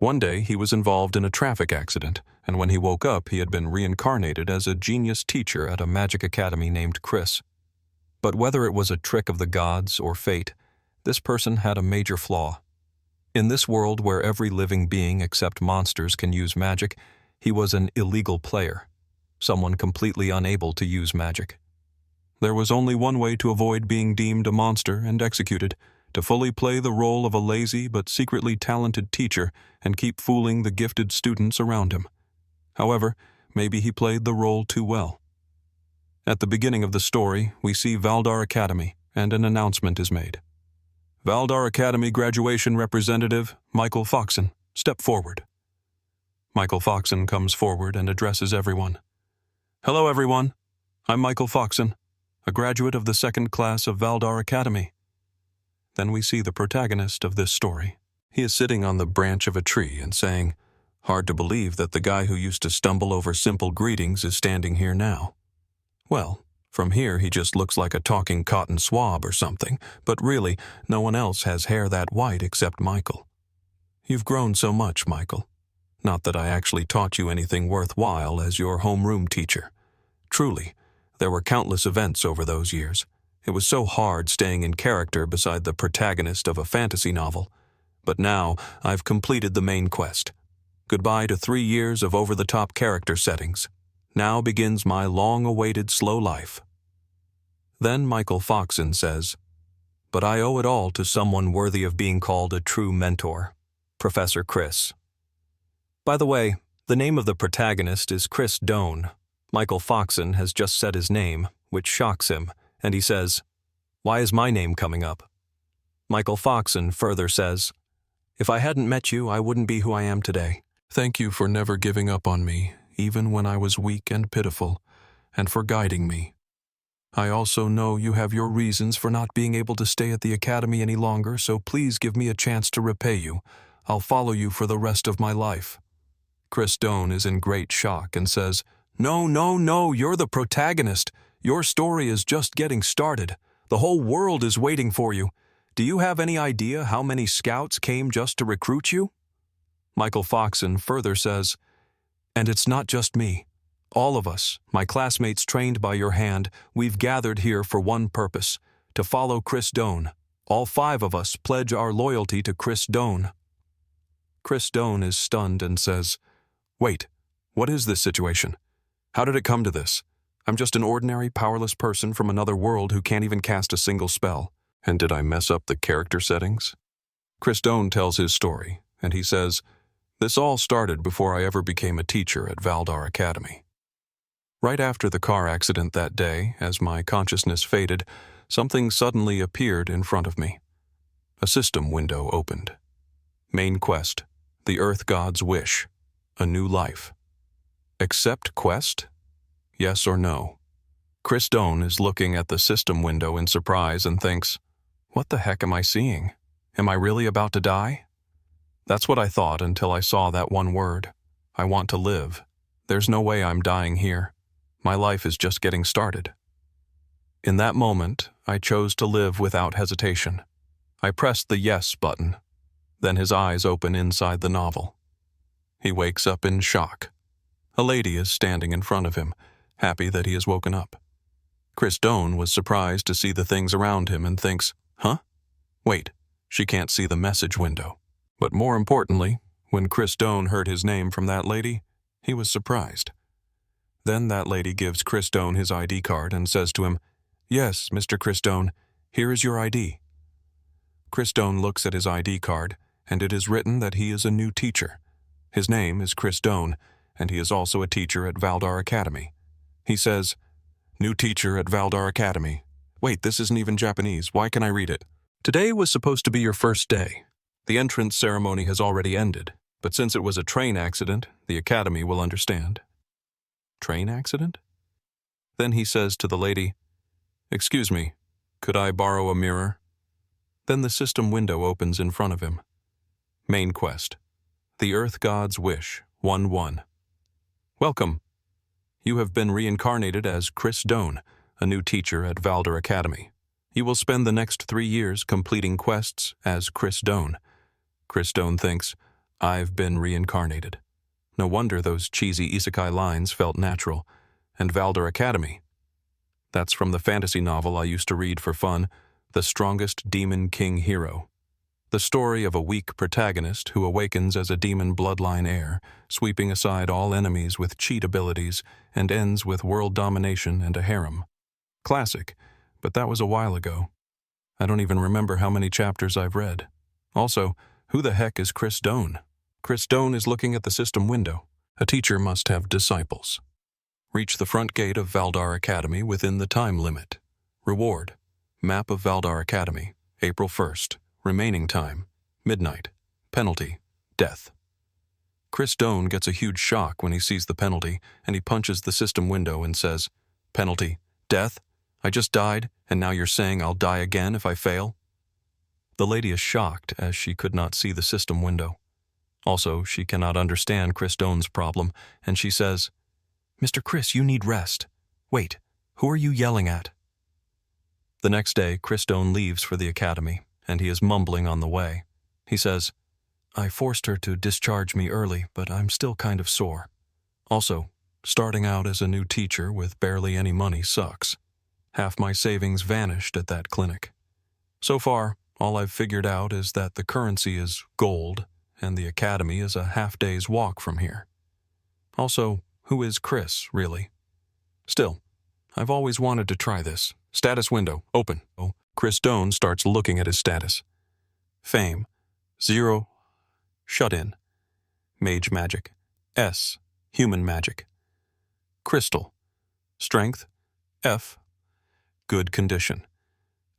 One day, he was involved in a traffic accident, and when he woke up, he had been reincarnated as a genius teacher at a magic academy named Chris. But whether it was a trick of the gods or fate, this person had a major flaw. In this world where every living being except monsters can use magic, he was an illegal player, someone completely unable to use magic. There was only one way to avoid being deemed a monster and executed: to fully play the role of a lazy but secretly talented teacher and keep fooling the gifted students around him. However, maybe he played the role too well. At the beginning of the story, we see Valdar Academy, and an announcement is made. Valdar Academy graduation representative, Michael Foxen, step forward. Michael Foxen comes forward and addresses everyone. Hello, everyone. I'm Michael Foxen, a graduate of the second class of Valdar Academy. Then we see the protagonist of this story. He is sitting on the branch of a tree and saying, "Hard to believe that the guy who used to stumble over simple greetings is standing here now." Well, from here he just looks like a talking cotton swab or something, but really, no one else has hair that white except Michael. You've grown so much, Michael. Not that I actually taught you anything worthwhile as your homeroom teacher. Truly, there were countless events over those years. It was so hard staying in character beside the protagonist of a fantasy novel. But now, I've completed the main quest. Goodbye to 3 years of over-the-top character settings. Now begins my long-awaited slow life. Then Michael Foxen says, "But I owe it all to someone worthy of being called a true mentor, Professor Chris." By the way, the name of the protagonist is Chris Doane. Michael Foxen has just said his name, which shocks him, and he says, "Why is my name coming up?" Michael Foxen further says, "If I hadn't met you, I wouldn't be who I am today. Thank you for never giving up on me, even when I was weak and pitiful, and for guiding me. I also know you have your reasons for not being able to stay at the academy any longer, so please give me a chance to repay you. I'll follow you for the rest of my life." Chris Doane is in great shock and says, No, you're the protagonist. Your story is just getting started. The whole world is waiting for you. Do you have any idea how many scouts came just to recruit you?" Michael Foxen further says, "And it's not just me. All of us, my classmates trained by your hand, we've gathered here for one purpose: to follow Chris Doane. All 5 of us pledge our loyalty to Chris Doane." Chris Doane is stunned and says, "Wait, what is this situation? How did it come to this? I'm just an ordinary, powerless person from another world who can't even cast a single spell. And did I mess up the character settings?" Chris Doane tells his story, and he says, "This all started before I ever became a teacher at Valdar Academy. Right after the car accident that day, as my consciousness faded, something suddenly appeared in front of me. A system window opened. Main quest: the Earth God's wish. A new life. Accept quest? Yes or no?" Chris Doane is looking at the system window in surprise and thinks, "What the heck am I seeing? Am I really about to die?" That's what I thought until I saw that one word. I want to live. There's no way I'm dying here. My life is just getting started. In that moment, I chose to live without hesitation. I pressed the yes button. Then his eyes open inside the novel. He wakes up in shock. A lady is standing in front of him, happy that he has woken up. Chris Doane was surprised to see the things around him and thinks, "Huh? Wait, she can't see the message window." But more importantly, when Chris Doane heard his name from that lady, he was surprised. Then that lady gives Chris Doane his ID card and says to him, "Yes, Mr. Chris Doane, here is your ID." Chris Doane looks at his ID card, and it is written that he is a new teacher. His name is Chris Doane, and he is also a teacher at Valdar Academy. He says, "New teacher at Valdar Academy. Wait, this isn't even Japanese. Why can I read it? Today was supposed to be your first day. The entrance ceremony has already ended, but since it was a train accident, the academy will understand." Train accident? Then he says to the lady, "Excuse me, could I borrow a mirror?" Then the system window opens in front of him. Main quest: the Earth God's wish, 1-1. Welcome. You have been reincarnated as Chris Doane, a new teacher at Valdar Academy. You will spend the next 3 years completing quests as Chris Doane. Chris Doane thinks, I've been reincarnated. No wonder those cheesy Isekai lines felt natural. And Valdor Academy. That's from the fantasy novel I used to read for fun, The Strongest Demon King Hero. The story of a weak protagonist who awakens as a demon bloodline heir, sweeping aside all enemies with cheat abilities, and ends with world domination and a harem. Classic, but that was a while ago. I don't even remember how many chapters I've read. Also, who the heck is Chris Doan? Chris Doan is looking at the system window. A teacher must have disciples. Reach the front gate of Valdar Academy within the time limit. Reward: Map of Valdar Academy, April 1st. Remaining time: midnight. Penalty: death. Chris Doan gets a huge shock when he sees the penalty, and he punches the system window and says, "Penalty: death? I just died, and now you're saying I'll die again if I fail?" The lady is shocked as she could not see the system window. Also, she cannot understand Chris Doan's problem, and she says, "Mr. Chris, you need rest. Wait, who are you yelling at?" The next day, Chris Doan leaves for the academy, and he is mumbling on the way. He says, "I forced her to discharge me early, but I'm still kind of sore. Also, starting out as a new teacher with barely any money sucks. Half my savings vanished at that clinic. So far, all I've figured out is that the currency is gold, and the academy is a half-day's walk from here. Also, who is Chris, really? Still, I've always wanted to try this. Status window, open." Chris Doan starts looking at his status. Fame, 0. Shut-in. Mage magic. S. Human magic. Crystal. Strength, F. Good condition.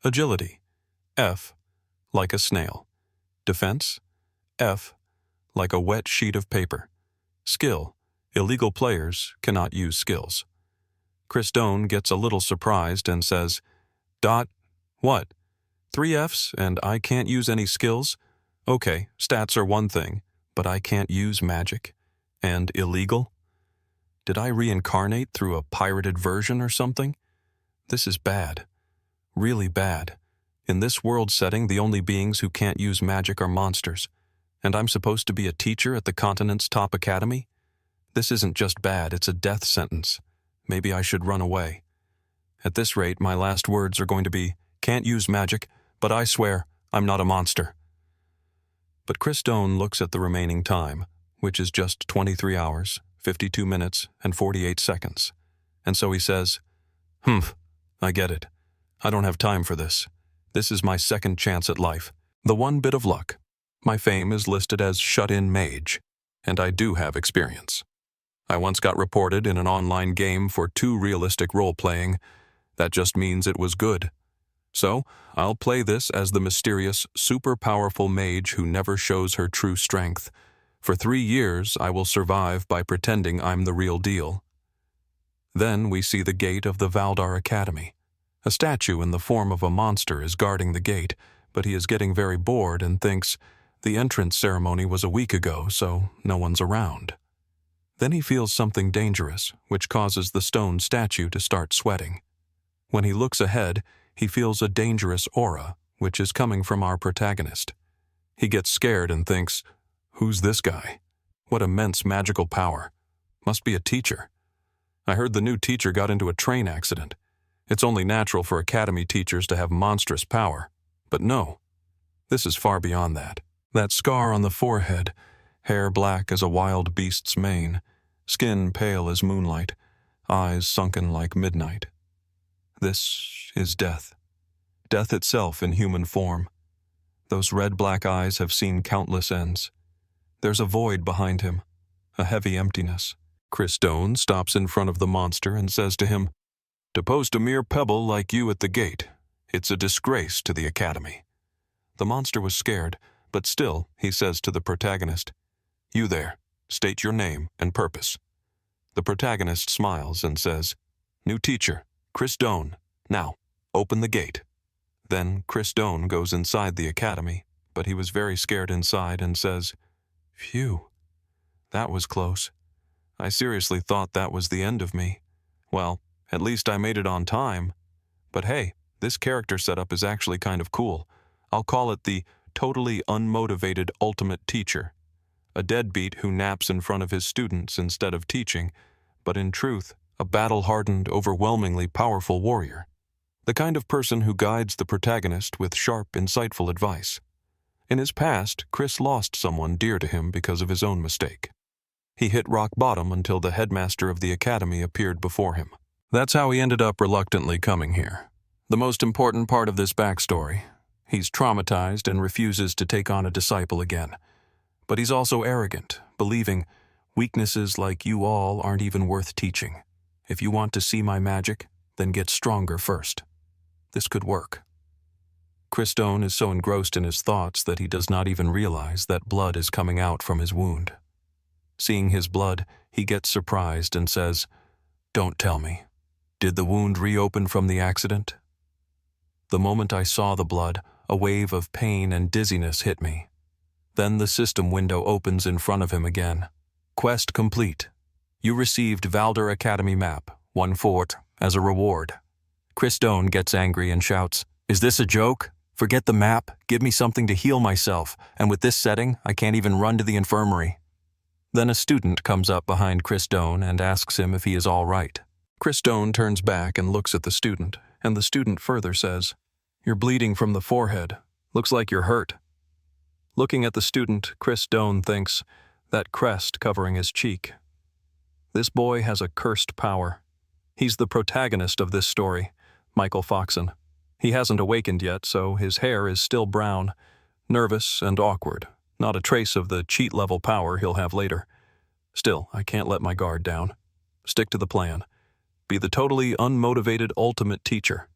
Agility, F. Like a snail. Defense, F. Like a wet sheet of paper. Skill, illegal players cannot use skills. Chris Doan gets a little surprised and says, What? 3 Fs and I can't use any skills? Okay, stats are one thing, but I can't use magic? And illegal? Did I reincarnate through a pirated version or something? This is bad. Really bad. In this world setting, the only beings who can't use magic are monsters. And I'm supposed to be a teacher at the continent's top academy? This isn't just bad, it's a death sentence. Maybe I should run away. At this rate, my last words are going to be, "Can't use magic, but I swear I'm not a monster." But Chris Doan looks at the remaining time, which is just 23 hours, 52 minutes, and 48 seconds. And so he says, I get it. I don't have time for this. This is my second chance at life. The one bit of luck. My fame is listed as shut-in mage, and I do have experience. I once got reported in an online game for too realistic role-playing. That just means it was good. So, I'll play this as the mysterious, super-powerful mage who never shows her true strength. For 3 years, I will survive by pretending I'm the real deal. Then we see the gate of the Valdar Academy. A statue in the form of a monster is guarding the gate, but he is getting very bored and thinks, the entrance ceremony was a week ago, so no one's around. Then he feels something dangerous, which causes the stone statue to start sweating. When he looks ahead, he feels a dangerous aura, which is coming from our protagonist. He gets scared and thinks, who's this guy? What immense magical power. Must be a teacher. I heard the new teacher got into a train accident. It's only natural for academy teachers to have monstrous power. But no, this is far beyond that. That scar on the forehead, hair black as a wild beast's mane, skin pale as moonlight, eyes sunken like midnight. This is death. Death itself in human form. Those red-black eyes have seen countless ends. There's a void behind him, a heavy emptiness. Chris Doan stops in front of the monster and says to him, "To post a mere pebble like you at the gate, it's a disgrace to the academy." The monster was scared, but still, he says to the protagonist, "You there, state your name and purpose." The protagonist smiles and says, "New teacher, Chris Doan. Now, open the gate." Then Chris Doan goes inside the academy, but he was very scared inside and says, "Phew, that was close. I seriously thought that was the end of me. Well, at least I made it on time. But hey, this character setup is actually kind of cool. I'll call it the totally unmotivated ultimate teacher. a deadbeat who naps in front of his students instead of teaching, but in truth, a battle-hardened, overwhelmingly powerful warrior. The kind of person who guides the protagonist with sharp, insightful advice. In his past, Chris lost someone dear to him because of his own mistake. He hit rock bottom until the headmaster of the academy appeared before him. That's how he ended up reluctantly coming here. The most important part of this backstory: he's traumatized and refuses to take on a disciple again. But he's also arrogant, believing weaknesses like you all aren't even worth teaching. If you want to see my magic, then get stronger first. This could work. Chris Stone is so engrossed in his thoughts that he does not even realize that blood is coming out from his wound. Seeing his blood, he gets surprised and says, "Don't tell me. Did the wound reopen from the accident?" The moment I saw the blood, a wave of pain and dizziness hit me. Then the system window opens in front of him again. Quest complete. You received Valdor Academy map, 1 fort, as a reward. Chris Stone gets angry and shouts, "Is this a joke? Forget the map, give me something to heal myself, and with this setting, I can't even run to the infirmary." Then a student comes up behind Chris Stone and asks him if he is all right. Chris Stone turns back and looks at the student, and the student further says, "You're bleeding from the forehead. Looks like you're hurt." Looking at the student, Chris Stone thinks, that crest covering his cheek. This boy has a cursed power. He's the protagonist of this story, Michael Foxen. He hasn't awakened yet, so his hair is still brown, nervous and awkward, not a trace of the cheat-level power he'll have later. Still, I can't let my guard down. Stick to the plan. Be the totally unmotivated ultimate teacher.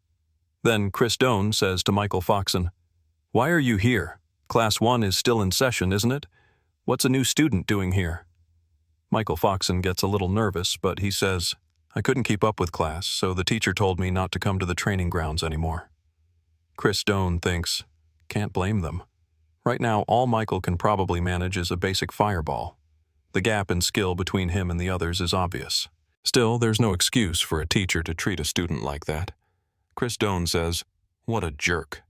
Then Chris Stone says to Michael Foxen, "Why are you here? Class 1 is still in session, isn't it? What's a new student doing here?" Michael Foxen gets a little nervous, but he says, "I couldn't keep up with class, so the teacher told me not to come to the training grounds anymore." Chris Stone thinks, can't blame them. Right now, all Michael can probably manage is a basic fireball. The gap in skill between him and the others is obvious. Still, there's no excuse for a teacher to treat a student like that. Chris Stone says, "What a jerk."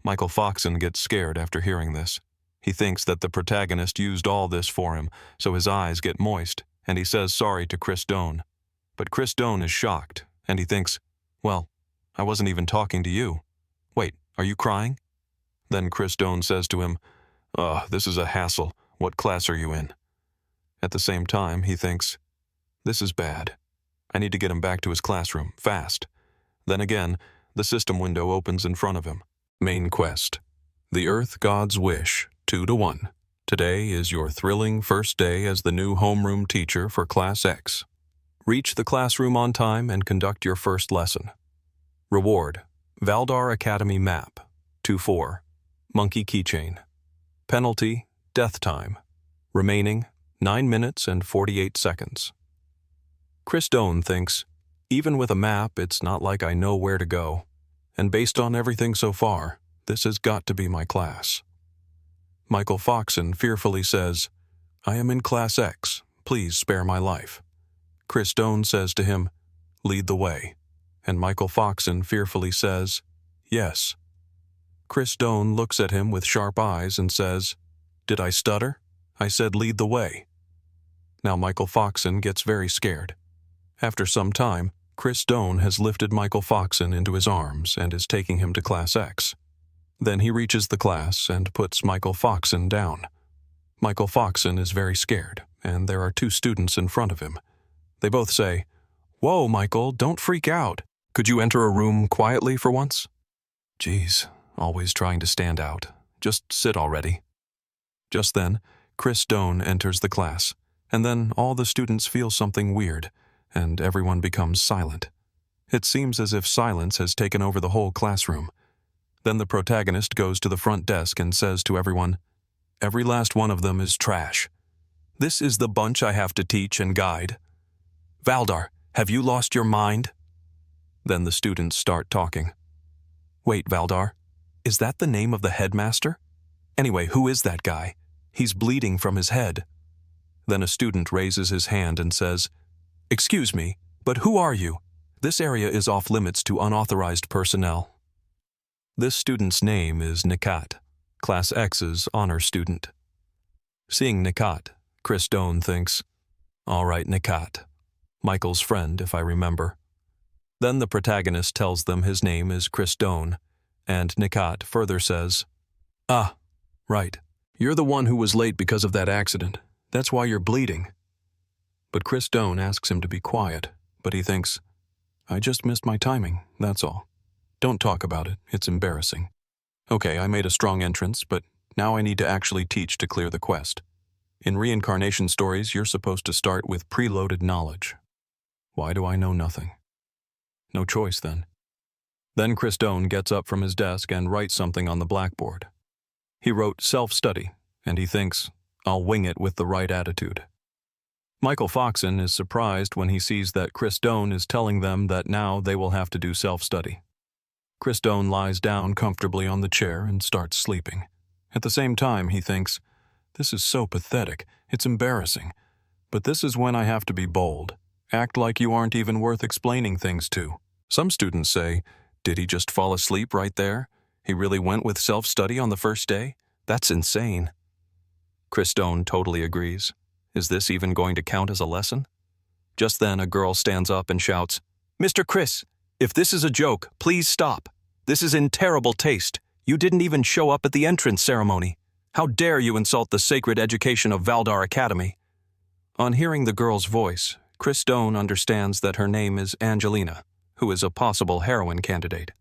Michael Foxen gets scared after hearing this. He thinks that the protagonist used all this for him, so his eyes get moist, and he says sorry to Chris Stone. But Chris Stone is shocked, and he thinks, "Well, I wasn't even talking to you. Wait, are you crying?" Then Chris Stone says to him, "This is a hassle. What class are you in?" At the same time, he thinks, "This is bad. I need to get him back to his classroom, fast." Then again, the system window opens in front of him. Main quest. The Earth God's Wish, 2-1. Today is your thrilling first day as the new homeroom teacher for Class X. Reach the classroom on time and conduct your first lesson. Reward: Valdor Academy map, 2-4. Monkey keychain. Penalty: death time. Remaining 9 minutes and 48 seconds. Chris Stone thinks, even with a map, it's not like I know where to go. And based on everything so far, this has got to be my class. Michael Foxen fearfully says, "I am in Class X. Please spare my life." Chris Stone says to him, "Lead the way." And Michael Foxen fearfully says, "Yes." Chris Stone looks at him with sharp eyes and says, "Did I stutter? I said lead the way." Now Michael Foxen gets very scared. After some time, Chris Stone has lifted Michael Foxen into his arms and is taking him to Class X. Then he reaches the class and puts Michael Foxen down. Michael Foxen is very scared, and there are 2 students in front of him. They both say, "Whoa, Michael, don't freak out. Could you enter a room quietly for once?" Geez, always trying to stand out. Just sit already. Just then, Chris Stone enters the class, and then all the students feel something weird, and everyone becomes silent. It seems as if silence has taken over the whole classroom. Then the protagonist goes to the front desk and says to everyone, "Every last one of them is trash. This is the bunch I have to teach and guide. Valdor, have you lost your mind?" Then the students start talking. "Wait, Valdor, is that the name of the headmaster? Anyway, who is that guy? He's bleeding from his head." Then a student raises his hand and says, "Excuse me, but who are you? This area is off limits to unauthorized personnel." This student's name is Nikat, Class X's honor student. Seeing Nikat, Chris Doan thinks, all right, Nikat. Michael's friend, if I remember. Then the protagonist tells them his name is Chris Doan, and Nikat further says, ah, right. You're the one who was late because of that accident. That's why you're bleeding. But Chris Doan asks him to be quiet, but he thinks, I just missed my timing, that's all. Don't talk about it, it's embarrassing. Okay, I made a strong entrance, but now I need to actually teach to clear the quest. In reincarnation stories, you're supposed to start with preloaded knowledge. Why do I know nothing? No choice, then. Then Chris Doan gets up from his desk and writes something on the blackboard. He wrote self-study, and he thinks, I'll wing it with the right attitude. Michael Foxon is surprised when he sees that Chris Doan is telling them that now they will have to do self-study. Chris Doan lies down comfortably on the chair and starts sleeping. At the same time, he thinks, this is so pathetic, it's embarrassing. But this is when I have to be bold. Act like you aren't even worth explaining things to. Some students say, did he just fall asleep right there? He really went with self-study on the first day? That's insane. Chris Doan totally agrees. Is this even going to count as a lesson? Just then, a girl stands up and shouts, Mr. Chris, if this is a joke, please stop. This is in terrible taste. You didn't even show up at the entrance ceremony. How dare you insult the sacred education of Valdar Academy? On hearing the girl's voice, Chris Doan understands that her name is Angelina, who is a possible heroine candidate.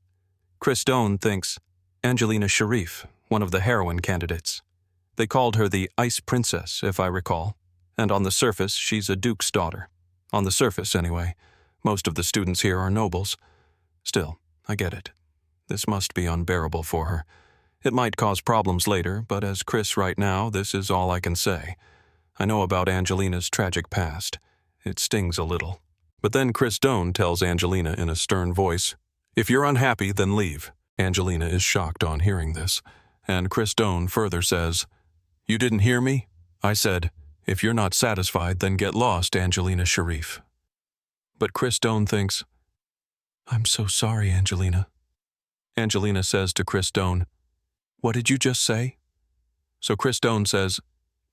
Chris Doan thinks, Angelina Sharif, one of the heroine candidates. They called her the Ice Princess, if I recall, and on the surface she's a duke's daughter. On the surface, anyway. Most of the students here are nobles. Still, I get it. This must be unbearable for her. It might cause problems later, but as Chris right now, this is all I can say. I know about Angelina's tragic past. It stings a little. But then Chris Doan tells Angelina in a stern voice, if you're unhappy, then leave. Angelina is shocked on hearing this, and Chris Doan further says, you didn't hear me? I said, if you're not satisfied, then get lost, Angelina Sharif. But Chris Doan thinks, I'm so sorry, Angelina. Angelina says to Chris Doan, what did you just say? So Chris Doan says,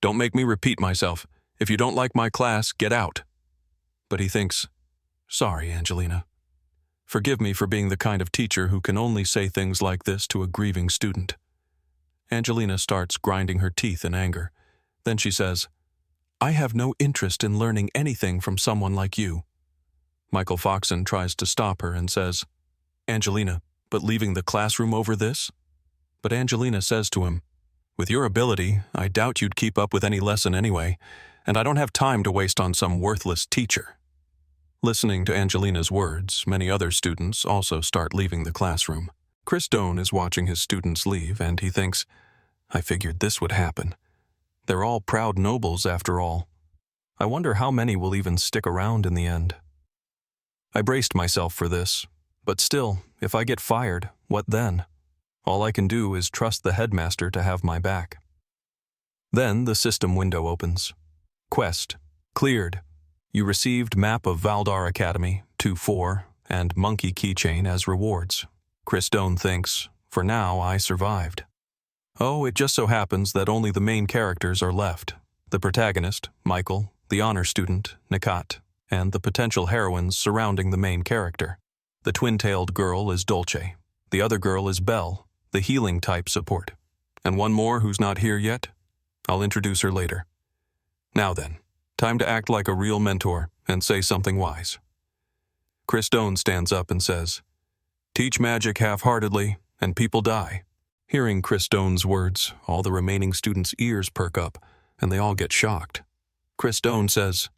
don't make me repeat myself. If you don't like my class, get out. But he thinks, sorry, Angelina. Forgive me for being the kind of teacher who can only say things like this to a grieving student. Angelina starts grinding her teeth in anger. Then she says, I have no interest in learning anything from someone like you. Michael Foxon tries to stop her and says, Angelina, but leaving the classroom over this? But Angelina says to him, with your ability, I doubt you'd keep up with any lesson anyway, and I don't have time to waste on some worthless teacher. Listening to Angelina's words, many other students also start leaving the classroom. Chris Doan is watching his students leave, and he thinks, I figured this would happen. They're all proud nobles after all. I wonder how many will even stick around in the end. I braced myself for this, but still, if I get fired, what then? All I can do is trust the headmaster to have my back. Then the system window opens. Quest. Cleared. You received map of Valdar Academy, 2-4, and monkey keychain as rewards. Chris Doan thinks, for now I survived. Oh, it just so happens that only the main characters are left. The protagonist, Michael, the honor student, Nikat, and the potential heroines surrounding the main character. The twin-tailed girl is Dolce. The other girl is Belle, the healing type support. And one more who's not here yet? I'll introduce her later. Now then, time to act like a real mentor and say something wise. Chris Doan stands up and says, teach magic half-heartedly, and people die. Hearing Chris Doan's words, all the remaining students' ears perk up, and they all get shocked. Chris Doan says,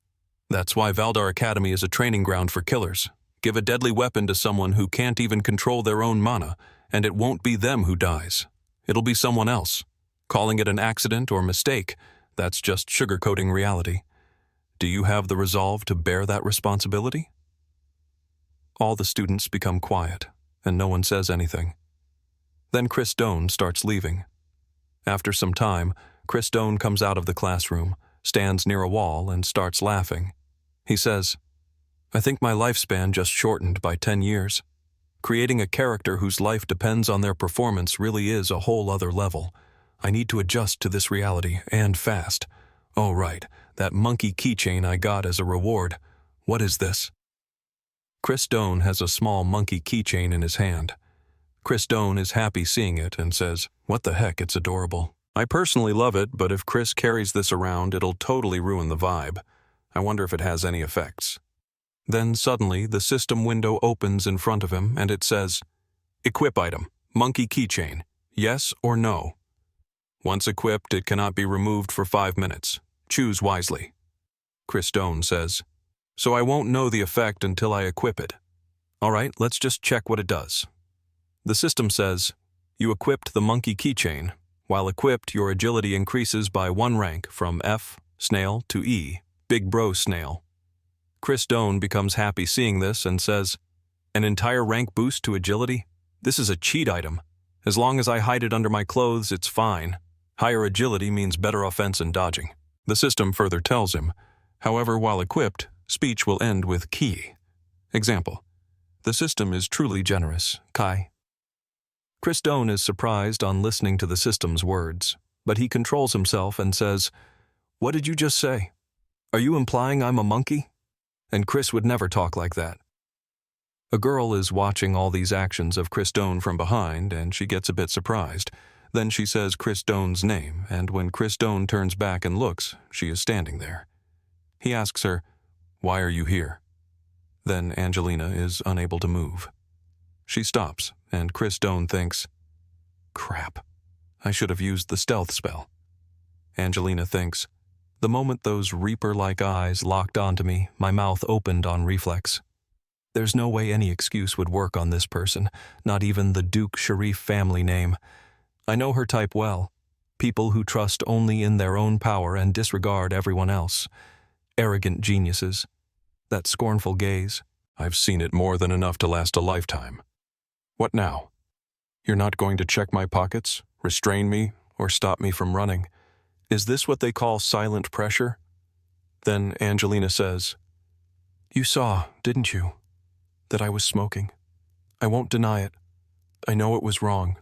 that's why Valdar Academy is a training ground for killers. Give a deadly weapon to someone who can't even control their own mana, and it won't be them who dies. It'll be someone else. Calling it an accident or mistake, that's just sugarcoating reality. Do you have the resolve to bear that responsibility? All the students become quiet, and no one says anything. Then Chris Doan starts leaving. After some time, Chris Doan comes out of the classroom, stands near a wall, and starts laughing. He says, I think my lifespan just shortened by 10 years. Creating a character whose life depends on their performance really is a whole other level. I need to adjust to this reality, and fast. Oh, right, that monkey keychain I got as a reward. What is this? Chris Doan has a small monkey keychain in his hand. Chris Doan is happy seeing it and says, "What the heck, it's adorable. I personally love it, but if Chris carries this around, it'll totally ruin the vibe. I wonder if it has any effects." Then suddenly, the system window opens in front of him and it says, "Equip item, monkey keychain, yes or no. Once equipped, it cannot be removed for 5 minutes. Choose wisely." Chris Doan says, "So I won't know the effect until I equip it. All right, let's just check what it does." The system says, "You equipped the monkey keychain. While equipped, your agility increases by 1 rank from F, snail, to E, big bro snail." Chris Doan becomes happy seeing this and says, "An entire rank boost to agility? This is a cheat item. As long as I hide it under my clothes, it's fine. Higher agility means better offense and dodging." The system further tells him, however, while equipped, speech will end with key. Example, "The system is truly generous, Kai." Chris Doan is surprised on listening to the system's words, but he controls himself and says, "What did you just say? Are you implying I'm a monkey?" And Chris would never talk like that. A girl is watching all these actions of Chris Doan from behind, and she gets a bit surprised. Then she says Chris Doan's name, and when Chris Doan turns back and looks, she is standing there. He asks her, "Why are you here?" Then Angelina is unable to move. She stops, and Chris Doan thinks, "Crap, I should have used the stealth spell." Angelina thinks, "The moment those reaper-like eyes locked onto me, my mouth opened on reflex. There's no way any excuse would work on this person, not even the Duke Sharif family name. I know her type well. People who trust only in their own power and disregard everyone else. Arrogant geniuses. That scornful gaze. I've seen it more than enough to last a lifetime. What now? You're not going to check my pockets, restrain me, or stop me from running? Is this what they call silent pressure?" Then Angelina says, "You saw, didn't you, that I was smoking? I won't deny it. I know it was wrong.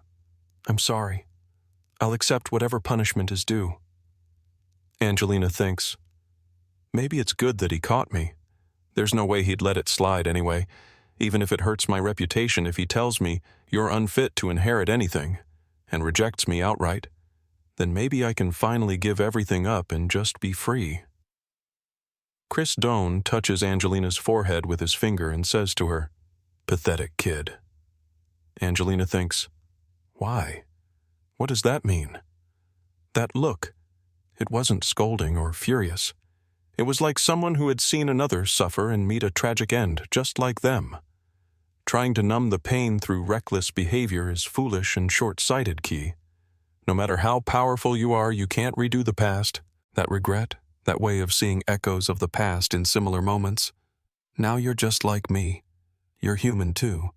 I'm sorry. I'll accept whatever punishment is due." Angelina thinks, "Maybe it's good that he caught me. There's no way he'd let it slide anyway, even if it hurts my reputation if he tells me you're unfit to inherit anything, and rejects me outright. Then maybe I can finally give everything up and just be free." Chris Doan touches Angelina's forehead with his finger and says to her, "Pathetic kid." Angelina thinks, "Why? What does that mean?" That look, it wasn't scolding or furious. It was like someone who had seen another suffer and meet a tragic end, just like them. Trying to numb the pain through reckless behavior is foolish and short-sighted, Key. No matter how powerful you are, you can't redo the past, that regret, that way of seeing echoes of the past in similar moments. Now you're just like me. You're human too,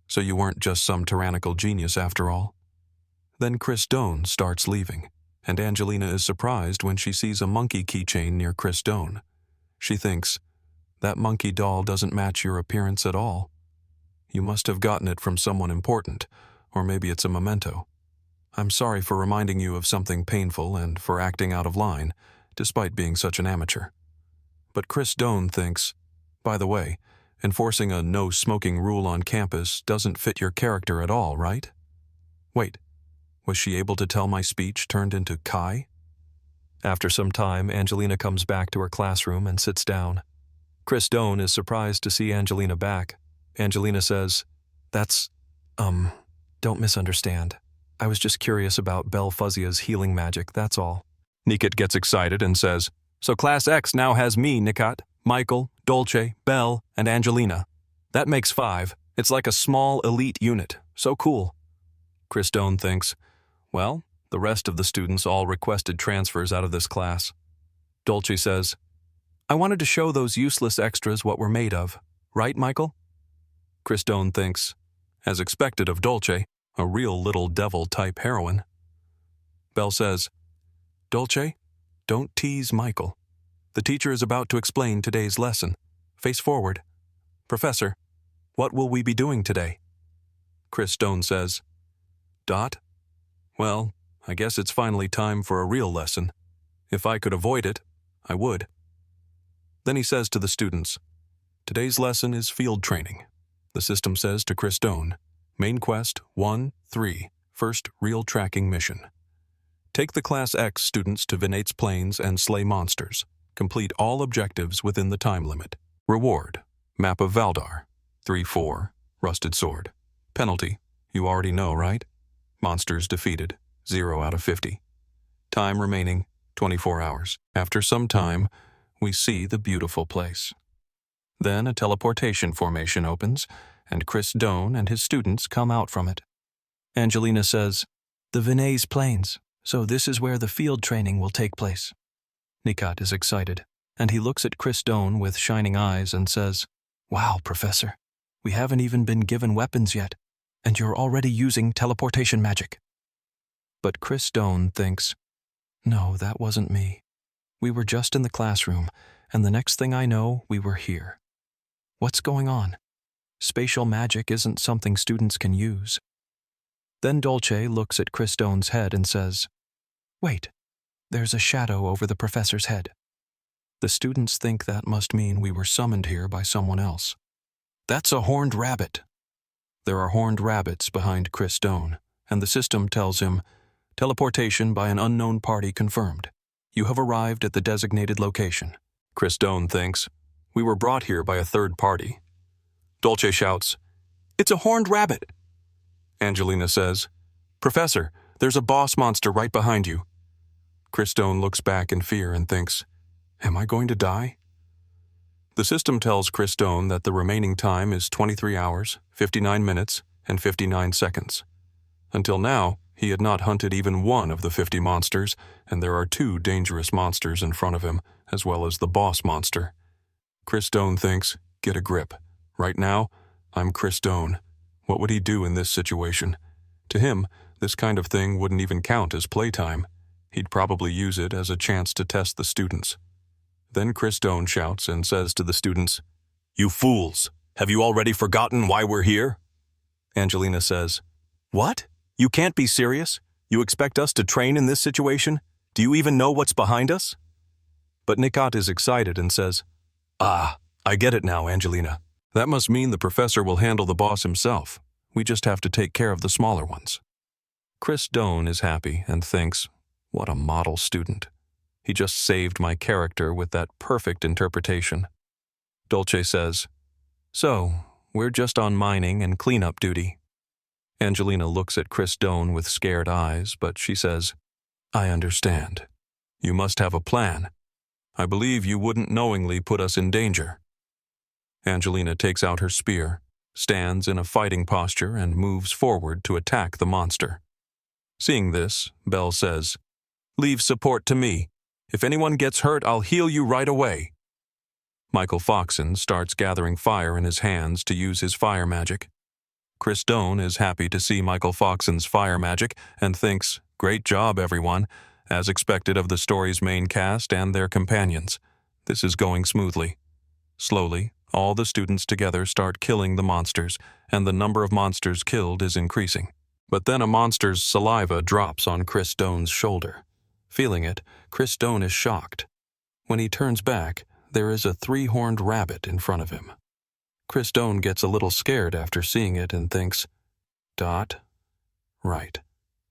so you weren't just some tyrannical genius after all. Then Chris Doan starts leaving, and Angelina is surprised when she sees a monkey keychain near Chris Doan. She thinks, "That monkey doll doesn't match your appearance at all. You must have gotten it from someone important, or maybe it's a memento. I'm sorry for reminding you of something painful and for acting out of line, despite being such an amateur." But Chris Doan thinks, "By the way, enforcing a no-smoking rule on campus doesn't fit your character at all, right? Wait, was she able to tell my speech turned into Kai?" After some time, Angelina comes back to her classroom and sits down. Chris Doan is surprised to see Angelina back. Angelina says, Don't misunderstand. I was just curious about Belle Fuzzia's healing magic, that's all." Nikat gets excited and says, "So Class X now has me, Nikat, Michael, Dolce, Belle, and Angelina. That makes 5. It's like a small elite unit. So cool." Chris Doan thinks, "Well, the rest of the students all requested transfers out of this class." Dolce says, "I wanted to show those useless extras what we're made of. Right, Michael?" Chris Doan thinks, as expected of Dolce, a real little devil-type heroine. Belle says, "Dolce, don't tease Michael. The teacher is about to explain today's lesson. Face forward. Professor, what will we be doing today?" Chris Doan says, "Dot? Well, I guess it's finally time for a real lesson. If I could avoid it, I would. Then he says to the students, today's lesson is field training. The system says to Chris Doan, Main Quest 1-3, first real tracking mission. Take the Class X students to Vinate's Plains and slay monsters. Complete all objectives within the time limit. Reward, Map of Valdar, 3-4, Rusted Sword. Penalty, you already know, right? Monsters defeated, 0 out of 50. Time remaining, 24 hours. After some time, we see the beautiful place. Then a teleportation formation opens, and Chris Doan and his students come out from it. Angelina says, the Vinate's Plains, so this is where the field training will take place. Nikat is excited, and he looks at Chris Doan with shining eyes and says, wow, Professor, we haven't even been given weapons yet, and you're already using teleportation magic. But Chris Doan thinks, no, that wasn't me. We were just in the classroom, and the next thing I know, we were here. What's going on? Spatial magic isn't something students can use. Then Dolce looks at Chris Doan's head and says, wait, there's a shadow over the professor's head. The students think that must mean we were summoned here by someone else. That's a horned rabbit. There are horned rabbits behind Chris Doan, and the system tells him, teleportation by an unknown party confirmed. You have arrived at the designated location. Chris Doan thinks, we were brought here by a third party. Dolce shouts, it's a horned rabbit. Angelina says, Professor, there's a boss monster right behind you. Chris Doan looks back in fear and thinks, am I going to die? The system tells Chris Doan that the remaining time is 23 hours, 59 minutes, and 59 seconds. Until now, he had not hunted even one of the 50 monsters, and there are 2 dangerous monsters in front of him, as well as the boss monster. Chris Doan thinks, get a grip. Right now, I'm Chris Doan. What would he do in this situation? To him, this kind of thing wouldn't even count as playtime. He'd probably use it as a chance to test the students. Then Chris Doan shouts and says to the students, you fools! Have you already forgotten why we're here? Angelina says, what? You can't be serious? You expect us to train in this situation? Do you even know what's behind us? But Nikat is excited and says, ah, I get it now, Angelina. That must mean the professor will handle the boss himself. We just have to take care of the smaller ones. Chris Doan is happy and thinks, what a model student. He just saved my character with that perfect interpretation. Dolce says, so, we're just on mining and cleanup duty. Angelina looks at Chris Doan with scared eyes, but she says, I understand. You must have a plan. I believe you wouldn't knowingly put us in danger. Angelina takes out her spear, stands in a fighting posture, and moves forward to attack the monster. Seeing this, Belle says, leave support to me. If anyone gets hurt, I'll heal you right away. Michael Foxen starts gathering fire in his hands to use his fire magic. Chris Doan is happy to see Michael Foxen's fire magic and thinks, great job, everyone, as expected of the story's main cast and their companions. This is going smoothly. Slowly, all the students together start killing the monsters, and the number of monsters killed is increasing. But then a monster's saliva drops on Chris Doan's shoulder. Feeling it, Chris Doan is shocked. When he turns back, there is a 3-horned rabbit in front of him. Chris Doan gets a little scared after seeing it and thinks, Dot? Right.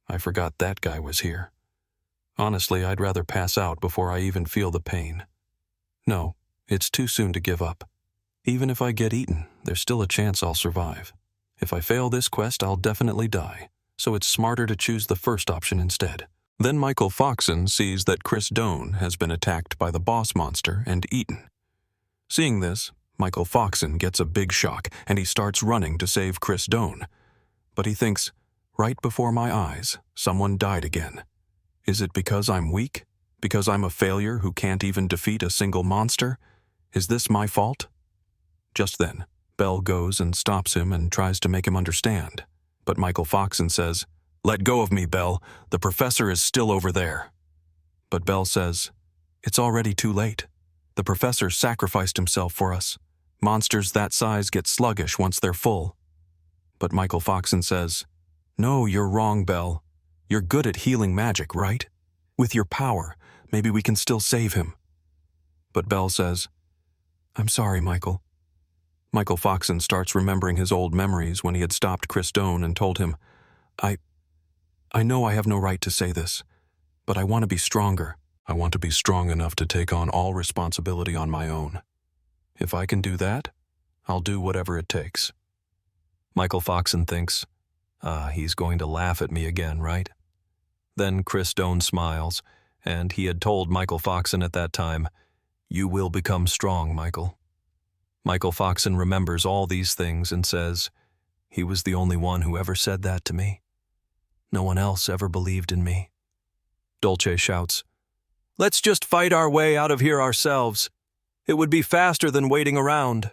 I forgot that guy was here. Honestly, I'd rather pass out before I even feel the pain. No, it's too soon to give up. Even if I get eaten, there's still a chance I'll survive. If I fail this quest, I'll definitely die, so it's smarter to choose the first option instead. Then Michael Foxen sees that Chris Doan has been attacked by the boss monster and eaten. Seeing this, Michael Foxen gets a big shock, and he starts running to save Chris Doan. But he thinks, right before my eyes, someone died again. Is it because I'm weak? Because I'm a failure who can't even defeat a single monster? Is this my fault? Just then, Belle goes and stops him and tries to make him understand. But Michael Foxen says, let go of me, Belle. The professor is still over there. But Belle says, it's already too late. The professor sacrificed himself for us. Monsters that size get sluggish once they're full. But Michael Foxen says, no, you're wrong, Belle. You're good at healing magic, right? With your power, maybe we can still save him. But Belle says, I'm sorry, Michael. Michael Foxen starts remembering his old memories when he had stopped Chris Doane and told him, I know I have no right to say this, but I want to be stronger. I want to be strong enough to take on all responsibility on my own. If I can do that, I'll do whatever it takes. Michael Foxen thinks, he's going to laugh at me again, right? Then Chris Doane smiles, and he had told Michael Foxen at that time, you will become strong, Michael. Michael Foxen remembers all these things and says, he was the only one who ever said that to me. No one else ever believed in me. Dolce shouts, let's just fight our way out of here ourselves. It would be faster than waiting around.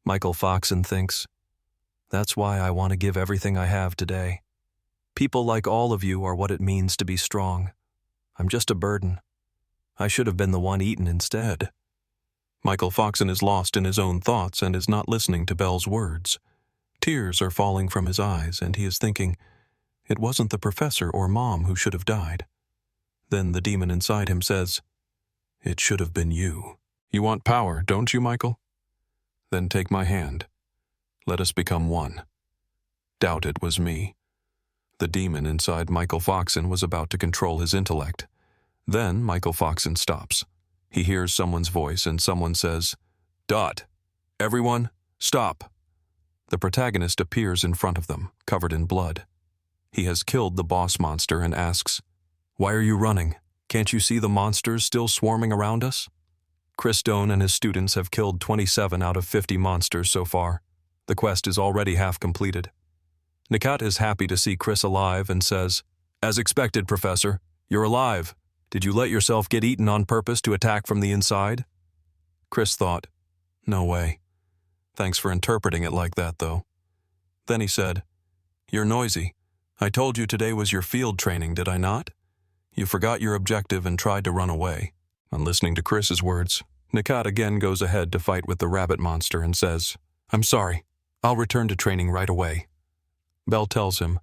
Michael Foxen thinks, that's why I want to give everything I have today. People like all of you are what it means to be strong. I'm just a burden. I should have been the one eaten instead. Michael Foxen is lost in his own thoughts and is not listening to Belle's words. Tears are falling from his eyes, and he is thinking, it wasn't the professor or Mom who should have died. Then the demon inside him says, it should have been you. You want power, don't you, Michael? Then take my hand. Let us become one. Doubt it was me. The demon inside Michael Foxen was about to control his intellect. Then Michael Foxen stops. He hears someone's voice and someone says, Dot, everyone, stop. The protagonist appears in front of them, covered in blood. He has killed the boss monster and asks, why are you running? Can't you see the monsters still swarming around us? Chris Doane and his students have killed 27 out of 50 monsters so far. The quest is already half completed. Nikat is happy to see Chris alive and says, as expected, Professor, you're alive. Did you let yourself get eaten on purpose to attack from the inside? Chris thought, no way. Thanks for interpreting it like that, though. Then he said, you're noisy. I told you today was your field training, did I not? You forgot your objective and tried to run away. On listening to Chris's words, Nikat again goes ahead to fight with the rabbit monster and says, I'm sorry. I'll return to training right away. Belle tells him,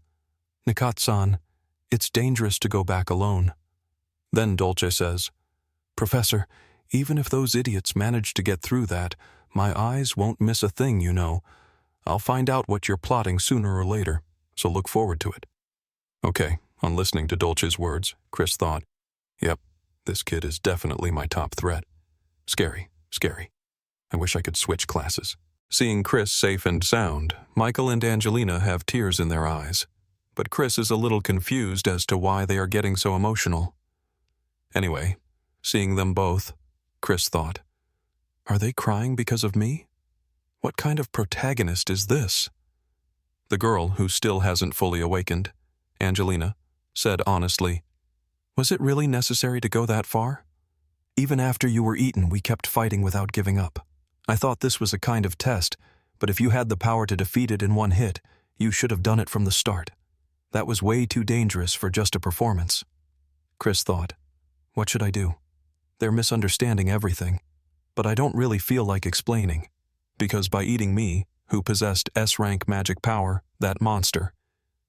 Nikat-san, it's dangerous to go back alone. Then Dolce says, Professor, even if those idiots manage to get through that, my eyes won't miss a thing, you know. I'll find out what you're plotting sooner or later, so look forward to it. Okay, on listening to Dolce's words, Chris thought, yep, this kid is definitely my top threat. Scary, scary. I wish I could switch classes. Seeing Chris safe and sound, Michael and Angelina have tears in their eyes. But Chris is a little confused as to why they are getting so emotional. Anyway, seeing them both, Chris thought, are they crying because of me? What kind of protagonist is this? The girl, who still hasn't fully awakened, Angelina, said honestly, was it really necessary to go that far? Even after you were eaten, we kept fighting without giving up. I thought this was a kind of test, but if you had the power to defeat it in one hit, you should have done it from the start. That was way too dangerous for just a performance. Chris thought, what should I do? They're misunderstanding everything, but I don't really feel like explaining, because by eating me, who possessed S-rank magic power, that monster,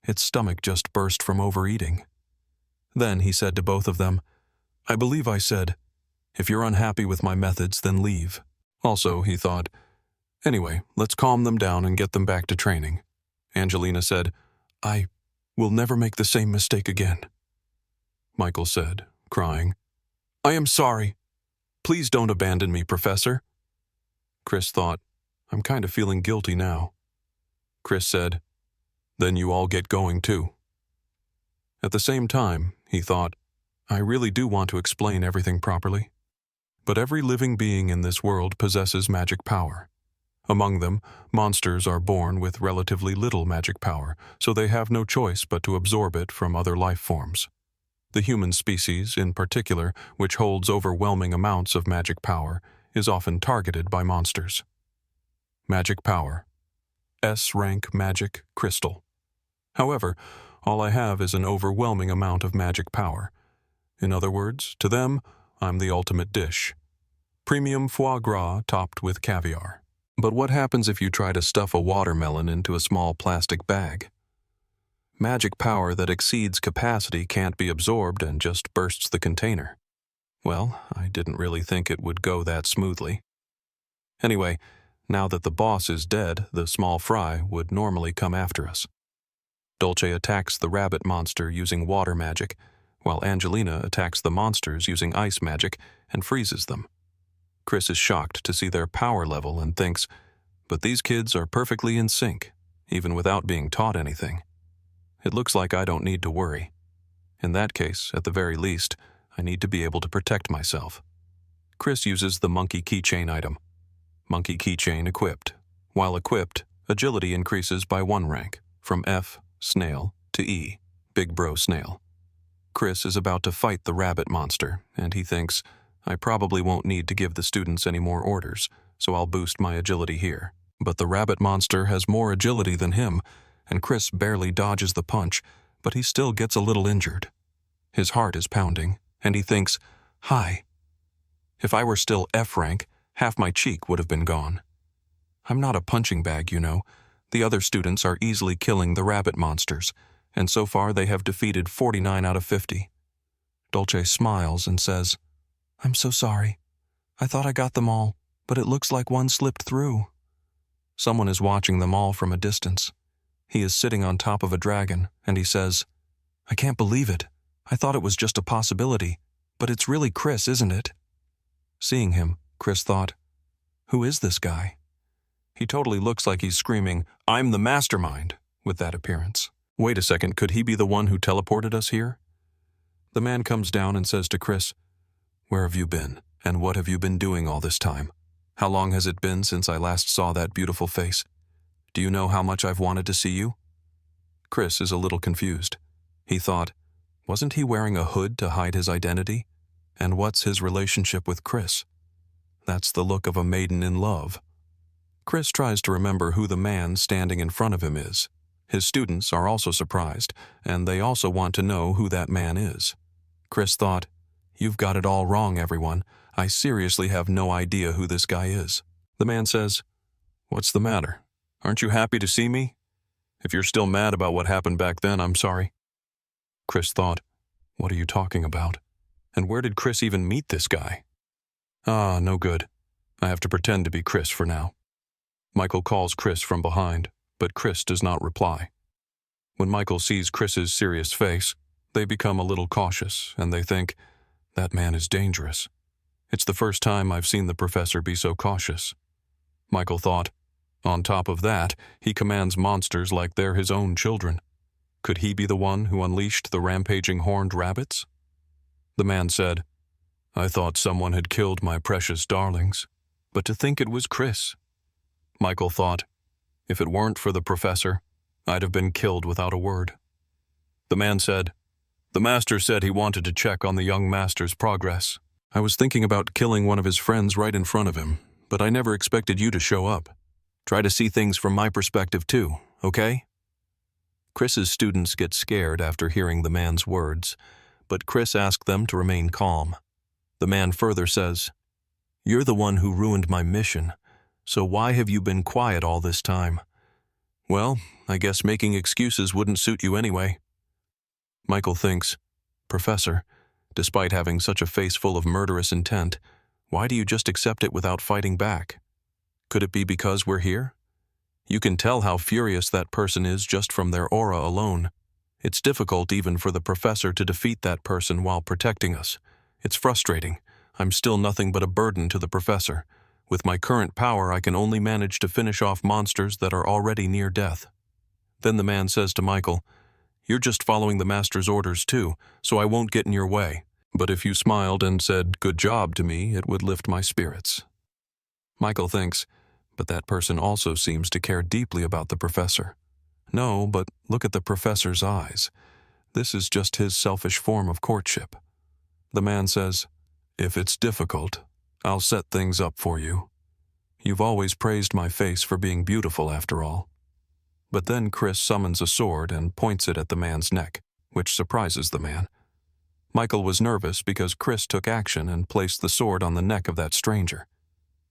its stomach just burst from overeating. Then he said to both of them, I believe I said, if you're unhappy with my methods, then leave. Also, he thought, anyway, let's calm them down and get them back to training. Angelina said, I will never make the same mistake again. Michael said, crying, I am sorry. Please don't abandon me, Professor. Chris thought, I'm kind of feeling guilty now. Chris said, then you all get going too. At the same time, he thought, I really do want to explain everything properly. But every living being in this world possesses magic power. Among them, monsters are born with relatively little magic power, so they have no choice but to absorb it from other life forms. The human species, in particular, which holds overwhelming amounts of magic power, is often targeted by monsters. Magic power. S-rank magic crystal. However, all I have is an overwhelming amount of magic power. In other words, to them, I'm the ultimate dish. Premium foie gras topped with caviar. But what happens if you try to stuff a watermelon into a small plastic bag? Magic power that exceeds capacity can't be absorbed and just bursts the container. Well, I didn't really think it would go that smoothly. Anyway, now that the boss is dead, the small fry would normally come after us. Dolce attacks the rabbit monster using water magic, while Angelina attacks the monsters using ice magic and freezes them. Chris is shocked to see their power level and thinks, but these kids are perfectly in sync, even without being taught anything. It looks like I don't need to worry. In that case, at the very least, I need to be able to protect myself. Chris uses the monkey keychain item. Monkey keychain equipped. While equipped, agility increases by 1 rank, from F, snail, to E, big bro snail. Chris is about to fight the rabbit monster, and he thinks, I probably won't need to give the students any more orders, so I'll boost my agility here. But the rabbit monster has more agility than him, and Chris barely dodges the punch, but he still gets a little injured. His heart is pounding, and he thinks, hi. If I were still F rank, half my cheek would have been gone. I'm not a punching bag, you know. The other students are easily killing the rabbit monsters, and so far they have defeated 49 out of 50. Dolce smiles and says, I'm so sorry. I thought I got them all, but it looks like one slipped through. Someone is watching them all from a distance. He is sitting on top of a dragon, and he says, I can't believe it. I thought it was just a possibility, but it's really Chris, isn't it? Seeing him, Chris thought, who is this guy? He totally looks like he's screaming, I'm the mastermind, with that appearance. Wait a second, could he be the one who teleported us here? The man comes down and says to Chris, where have you been, and what have you been doing all this time? How long has it been since I last saw that beautiful face? Do you know how much I've wanted to see you? Chris is a little confused. He thought, wasn't he wearing a hood to hide his identity? And what's his relationship with Chris? That's the look of a maiden in love. Chris tries to remember who the man standing in front of him is. His students are also surprised, and they also want to know who that man is. Chris thought, you've got it all wrong, everyone. I seriously have no idea who this guy is. The man says, what's the matter? Aren't you happy to see me? If you're still mad about what happened back then, I'm sorry. Chris thought, what are you talking about? And where did Chris even meet this guy? Ah, no good. I have to pretend to be Chris for now. Michael calls Chris from behind, but Chris does not reply. When Michael sees Chris's serious face, they become a little cautious, and they think, that man is dangerous. It's the first time I've seen the professor be so cautious. Michael thought, on top of that, he commands monsters like they're his own children. Could he be the one who unleashed the rampaging horned rabbits? The man said, I thought someone had killed my precious darlings, but to think it was Chris. Michael thought, if it weren't for the professor, I'd have been killed without a word. The man said, the master said he wanted to check on the young master's progress. I was thinking about killing one of his friends right in front of him, but I never expected you to show up. Try to see things from my perspective too, okay? Chris's students get scared after hearing the man's words, but Chris asked them to remain calm. The man further says, you're the one who ruined my mission, so why have you been quiet all this time? Well, I guess making excuses wouldn't suit you anyway. Michael thinks, Professor, despite having such a face full of murderous intent, why do you just accept it without fighting back? Could it be because we're here? You can tell how furious that person is just from their aura alone. It's difficult even for the professor to defeat that person while protecting us. It's frustrating. I'm still nothing but a burden to the professor. With my current power, I can only manage to finish off monsters that are already near death. Then the man says to Michael, you're just following the master's orders too, so I won't get in your way. But if you smiled and said, good job to me, it would lift my spirits. Michael thinks, but that person also seems to care deeply about the professor. No, but look at the professor's eyes. This is just his selfish form of courtship. The man says, if it's difficult, I'll set things up for you. You've always praised my face for being beautiful after all. But then Chris summons a sword and points it at the man's neck, which surprises the man. Michael was nervous because Chris took action and placed the sword on the neck of that stranger.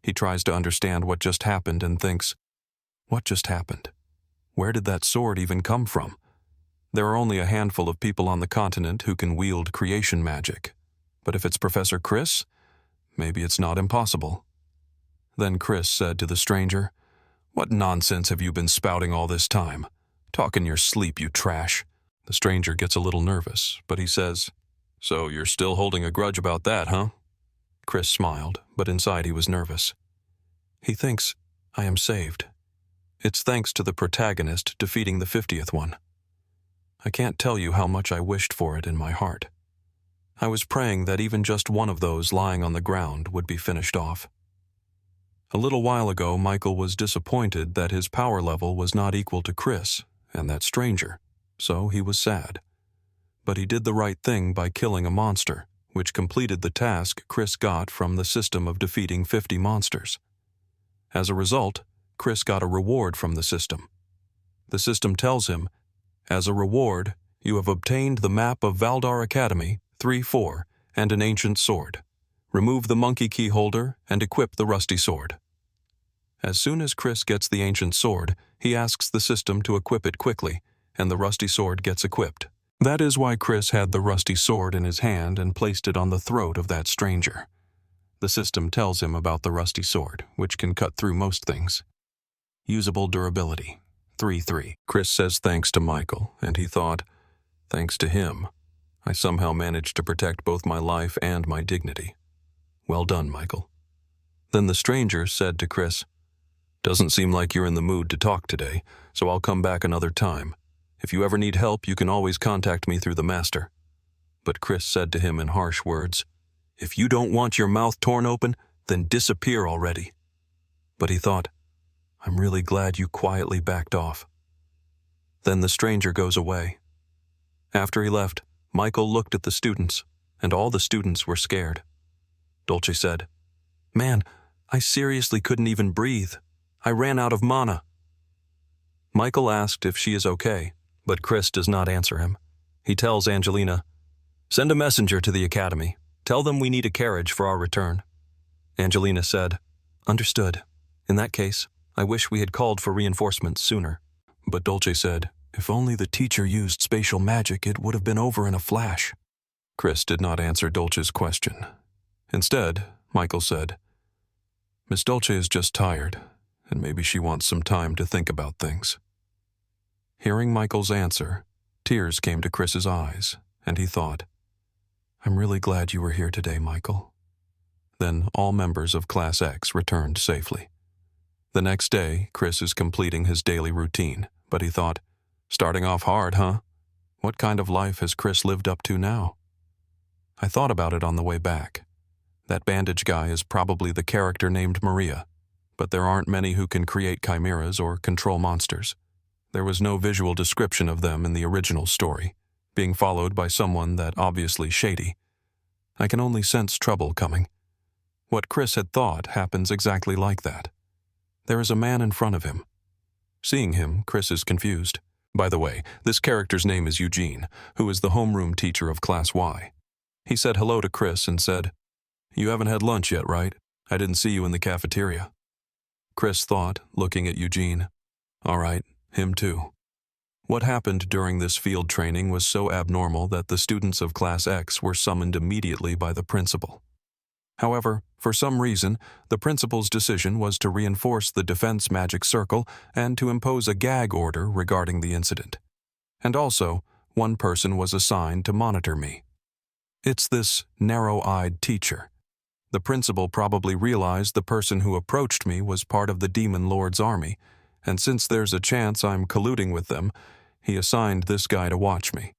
He tries to understand what just happened and thinks, what just happened? Where did that sword even come from? There are only a handful of people on the continent who can wield creation magic. But if it's Professor Chris, maybe it's not impossible. Then Chris said to the stranger, "What nonsense have you been spouting all this time? Talk in your sleep, you trash." The stranger gets a little nervous, but he says, "So you're still holding a grudge about that, huh?" Chris smiled, but inside he was nervous. He thinks, I am saved. It's thanks to the protagonist defeating the 50th one. I can't tell you how much I wished for it in my heart. I was praying that even just one of those lying on the ground would be finished off. A little while ago, Michael was disappointed that his power level was not equal to Chris and that stranger, so he was sad. But he did the right thing by killing a monster, which completed the task Chris got from the system of defeating 50 monsters. As a result, Chris got a reward from the system. The system tells him, as a reward, you have obtained the map of Valdar Academy 3-4 and an ancient sword. Remove the monkey key holder and equip the rusty sword. As soon as Chris gets the ancient sword, he asks the system to equip it quickly, and the rusty sword gets equipped. That is why Chris had the rusty sword in his hand and placed it on the throat of that stranger. The system tells him about the rusty sword, which can cut through most things. Usable durability, 3-3. Chris says thanks to Michael, and he thought, thanks to him, I somehow managed to protect both my life and my dignity. Well done, Michael. Then the stranger said to Chris, doesn't seem like you're in the mood to talk today, so I'll come back another time. If you ever need help, you can always contact me through the master. But Chris said to him in harsh words, if you don't want your mouth torn open, then disappear already. But he thought, I'm really glad you quietly backed off. Then the stranger goes away. After he left, Michael looked at the students, and all the students were scared. Dolce said, man, I seriously couldn't even breathe. I ran out of mana. Michael asked if she is okay, but Chris does not answer him. He tells Angelina, send a messenger to the academy. Tell them we need a carriage for our return. Angelina said, understood. In that case, I wish we had called for reinforcements sooner. But Dolce said, if only the teacher used spatial magic, it would have been over in a flash. Chris did not answer Dolce's question. Instead, Michael said, Miss Dolce is just tired, and maybe she wants some time to think about things. Hearing Michael's answer, tears came to Chris's eyes, and he thought, I'm really glad you were here today, Michael. Then all members of Class X returned safely. The next day, Chris is completing his daily routine, but he thought, starting off hard, huh? What kind of life has Chris lived up to now? I thought about it on the way back. That bandage guy is probably the character named Maria, but there aren't many who can create chimeras or control monsters. There was no visual description of them in the original story, being followed by someone that obviously shady. I can only sense trouble coming. What Chris had thought happens exactly like that. There is a man in front of him. Seeing him, Chris is confused. By the way, this character's name is Eugene, who is the homeroom teacher of Class Y. He said hello to Chris and said, you haven't had lunch yet, right? I didn't see you in the cafeteria. Chris thought, looking at Eugene, all right, him too. What happened during this field training was so abnormal that the students of Class X were summoned immediately by the principal. However, for some reason, the principal's decision was to reinforce the defense magic circle and to impose a gag order regarding the incident. And also, one person was assigned to monitor me. It's this narrow-eyed teacher. The principal probably realized the person who approached me was part of the Demon Lord's army, and since there's a chance I'm colluding with them, he assigned this guy to watch me.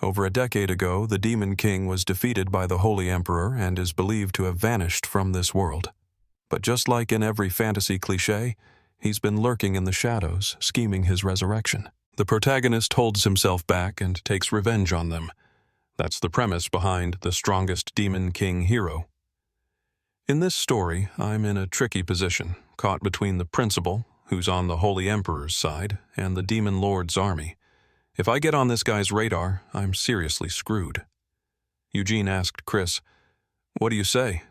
Over a decade ago, the Demon King was defeated by the Holy Emperor and is believed to have vanished from this world. But just like in every fantasy cliché, he's been lurking in the shadows, scheming his resurrection. The protagonist holds himself back and takes revenge on them. That's the premise behind the strongest Demon King hero. In this story, I'm in a tricky position, caught between the principal, who's on the Holy Emperor's side, and the Demon Lord's army. If I get on this guy's radar, I'm seriously screwed. Eugene asked Chris, what do you say?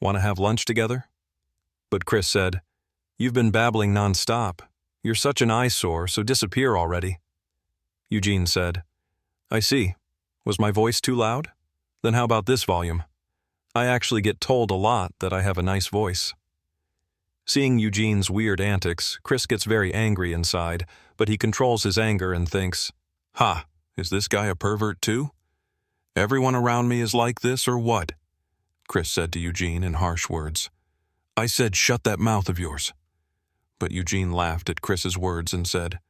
Want to have lunch together? But Chris said, you've been babbling nonstop. You're such an eyesore, so disappear already. Eugene said. I see. Was my voice too loud? Then how about this volume? I actually get told a lot that I have a nice voice. Seeing Eugene's weird antics, Chris gets very angry inside, but he controls his anger and thinks, Ha, is this guy a pervert too? Everyone around me is like this or what? Chris said to Eugene in harsh words. I said shut that mouth of yours. But Eugene laughed at Chris's words and said,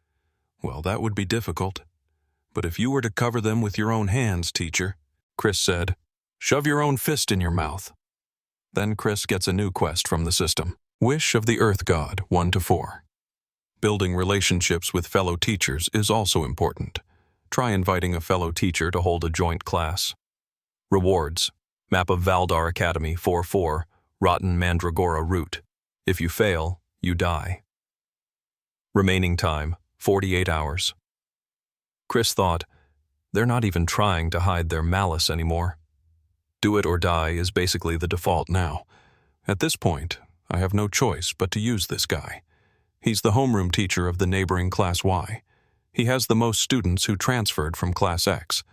Well, that would be difficult. But if you were to cover them with your own hands, teacher, Chris said, shove your own fist in your mouth. Then Chris gets a new quest from the system. Wish of the Earth God, 1-4. Building relationships with fellow teachers is also important. Try inviting a fellow teacher to hold a joint class. Rewards. Map of Valdar Academy, 4-4, Rotten Mandragora Route. If you fail, you die. Remaining time, 48 hours. Chris thought, they're not even trying to hide their malice anymore. Do it or die is basically the default now. At this point, I have no choice but to use this guy. He's the homeroom teacher of the neighboring Class Y. He has the most students who transferred from Class X.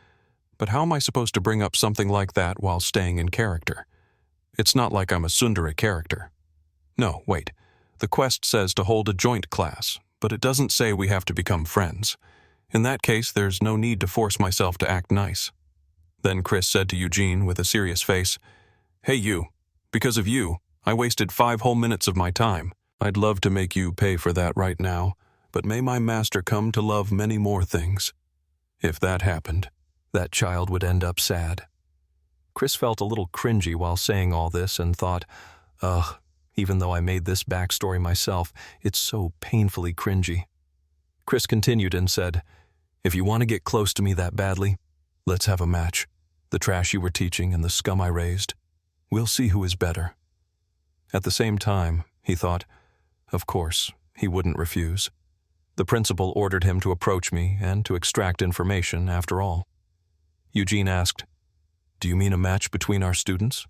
But how am I supposed to bring up something like that while staying in character? It's not like I'm a tsundere character. No, wait. The quest says to hold a joint class, but it doesn't say we have to become friends. In that case, there's no need to force myself to act nice. Then Chris said to Eugene with a serious face, Hey you, because of you, I wasted 5 whole minutes of my time. I'd love to make you pay for that right now, but may my master come to love many more things. If that happened, that child would end up sad. Chris felt a little cringy while saying all this and thought, ugh, even though I made this backstory myself, it's so painfully cringy. Chris continued and said, If you want to get close to me that badly, let's have a match. The trash you were teaching and the scum I raised. We'll see who is better. At the same time, he thought, of course, he wouldn't refuse. The principal ordered him to approach me and to extract information after all. Eugene asked, Do you mean a match between our students?